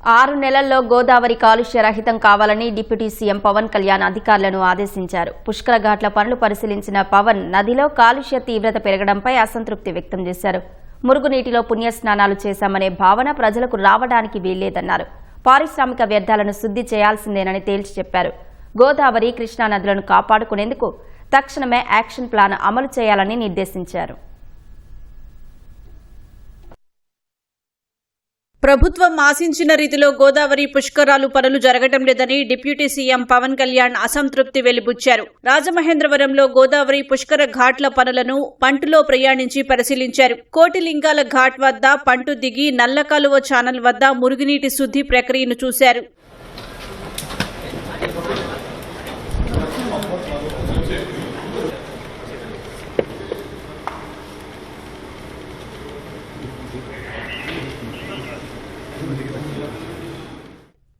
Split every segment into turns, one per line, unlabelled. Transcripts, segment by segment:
6 నెలల్లో గోదావరి కాలుష్య రహితం కావాలని డిప్యూటీ సీఎం పవన్ కళ్యాణ్ అధికారులను ఆదేశించారు. పుష్కర ఘాట్ల పనులు పరిశీలించిన పవన్ నదిలో కాలుష్య తీవ్రత పెరగడంపై అసంతృప్తి వ్యక్తం చేశారు. మురుగునీటిలో పుణ్యస్నానాలు చేశామనే భావన ప్రజలకు రావడానికి వీల్లేదన్నారు. పారిశ్రామిక వ్యర్థాలను శుద్ధి చేయాల్సిందేనని తేల్చి చెప్పారు. గోదావరి, కృష్ణా నదులను కాపాడుకునేందుకు తక్షణమే యాక్షన్ ప్లాన్ అమలు చేయాలని నిర్దేశించారు.
ప్రభుత్వం ఆశించిన రీతిలో గోదావరి పుష్కరాలు పనులు జరగడం లేదని డిప్యూటీ సీఎం పవన్ కళ్యాణ్ అసంతృప్తి వెలిబుచ్చారు. రాజమహేంద్రవరంలో గోదావరి పుష్కర ఘాట్ల పనులను పంటులో ప్రయాణించి పరిశీలించారు. కోటిలింగాల ఘాట్ వద్ద పంటు దిగి నల్లకాలువ ఛానల్ వద్ద మురుగునీటి శుద్ధి ప్రక్రియను చూశారు.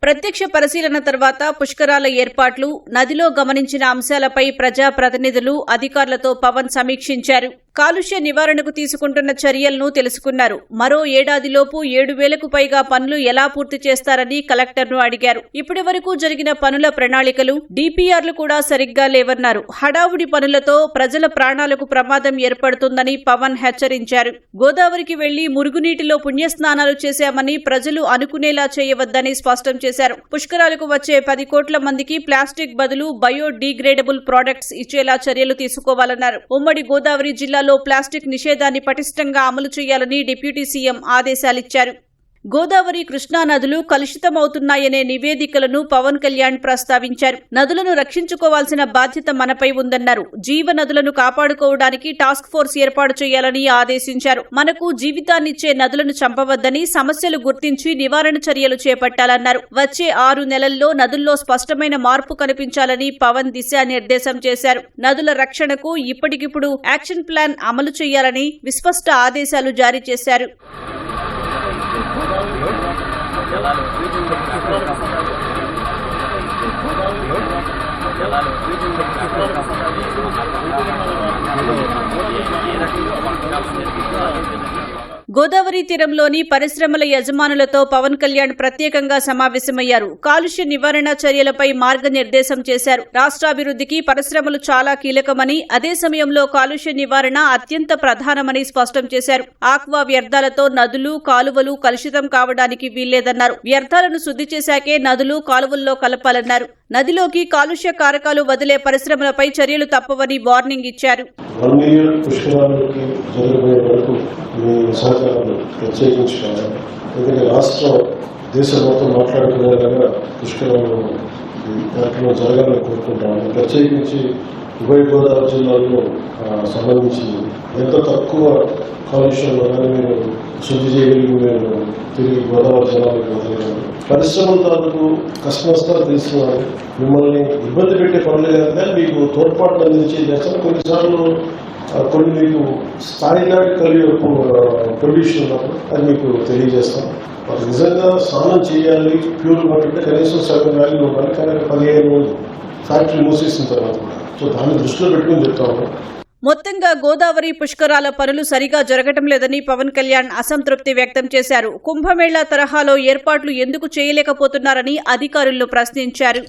ప్రత్యక్ష పరిశీలన తర్వాత పుష్కరాల ఏర్పాట్లు, నదిలో గమనించిన అంశాలపై ప్రజాప్రతినిధులు, అధికారులతో పవన్ సమీక్షించారు. కాలుష్య నివారణకు తీసుకుంటున్న చర్యలను తెలుసుకున్నారు. మరో ఏడాదిలోపు 7,000కు పైగా పనులు ఎలా పూర్తి చేస్తారని కలెక్టర్ను అడిగారు. ఇప్పటి వరకు జరిగిన పనుల ప్రణాళికలు, డిపిఆర్లు కూడా సరిగ్గా లేవన్నారు. హడావుడి పనులతో ప్రజల ప్రాణాలకు ప్రమాదం ఏర్పడుతుందని పవన్ హెచ్చరించారు. గోదావరికి వెళ్లి మురుగునీటిలో పుణ్యస్నానాలు చేశామని ప్రజలు అనుకునేలా చేయవద్దని స్పష్టం చేశారు. పుష్కరాలకు వచ్చే 10 కోట్ల మందికి ప్లాస్టిక్ బదులు బయోడీగ్రేడబుల్ ప్రొడక్ట్స్ ఇచ్చేలా చర్యలు తీసుకోవాలన్నారు. ఉమ్మడి గోదావరి జిల్లాలో ప్లాస్టిక్ నిషేధాన్ని పటిష్టంగా అమలు చేయాలని డిప్యూటీ సీఎం ఆదేశాలిచ్చారు. గోదావరి, కృష్ణా నదులు కలుషితమవుతున్నాయనే నివేదికలను పవన్ కళ్యాణ్ ప్రస్తావించారు. నదులను రక్షించుకోవాల్సిన బాధ్యత మనపై ఉందన్నారు. జీవ నదులను కాపాడుకోవడానికి టాస్క్ ఫోర్స్ ఏర్పాటు చేయాలని ఆదేశించారు. మనకు జీవితాన్నిచ్చే నదులను చంపవద్దని, సమస్యలు గుర్తించి నివారణ చర్యలు చేపట్టాలన్నారు. వచ్చే 6 నెలల్లో నదుల్లో స్పష్టమైన మార్పు కనిపించాలని పవన్ దిశానిర్దేశం చేశారు. నదుల రక్షణకు ఇప్పటికిప్పుడు యాక్షన్ ప్లాన్ అమలు చేయాలని విస్పష్ట ఆదేశాలు జారీ చేశారు. గోదావరి తీరంలోని పరిశ్రమల యజమానులతో పవన్ కళ్యాణ్ ప్రత్యేకంగా సమావేశమయ్యారు. కాలుష్య నివారణ చర్యలపై మార్గనిర్దేశం చేశారు. రాష్ట్రాభివృద్ధికి పరిశ్రమలు చాలా కీలకమని, అదే సమయంలో కాలుష్య నివారణ అత్యంత ప్రధానమని స్పష్టం చేశారు. ఆక్వా వ్యర్థాలతో నదులు, కాలువలు కలుషితం కావడానికి వీల్లేదన్నారు. వ్యర్థాలను శుద్ధి చేశాకే నదులు, కాలువల్లో కలపాలన్నారు. నదిలోకి కాలుష్య కారకాలు వదిలే పరిశ్రమలపై చర్యలు తప్పవని వార్నింగ్ ఇచ్చారు.
ఎందుకంటే రాష్ట్రం, దేశం మొత్తం మాట్లాడుకునేలాగా పుష్కరాలు కార్యక్రమం జరగాలని కోరుకుంటాము. ప్రత్యేకించి ఉభయ గోదావరి జిల్లాలో సంబంధించి ఎంత తక్కువ కాలుష్యంలో కానీ మీరు శుద్ధి చేయగలిగి మీరు తిరిగి గోదావరి జిల్లాలకు వదిలేరు. పరిశ్రమల తాలూకు కష్టనష్టాలు తెలిసిన మిమ్మల్ని ఇబ్బంది పెట్టే పనులు కానీ మీకు తోడ్పాటు అందించే చేస్తాను. కొన్నిసార్లు కొన్ని మీకు స్థాయి నాటి కలిగి పొల్యూషన్ ఉన్నప్పుడు అది మీకు తెలియజేస్తాం. అది నిజంగా స్నానం చేయాలి, ప్యూర్ పట్టుంటే కనీసం 7 వ్యాలీలు ఉండాలి. కానీ 15 రోజులు ఫ్యాక్టరీ మూసేసిన తర్వాత కూడా సో దాన్ని దృష్టిలో పెట్టుకుని చెప్తాము.
మొత్తంగా గోదావరి పుష్కరాల పనులు సరిగా జరగటం లేదని పవన్ కళ్యాణ్ అసంతృప్తి వ్యక్తం చేశారు. కుంభమేళా తరహాలో ఏర్పాట్లు ఎందుకు చేయలేకపోతున్నారని అధికారులను ప్రశ్నించారు.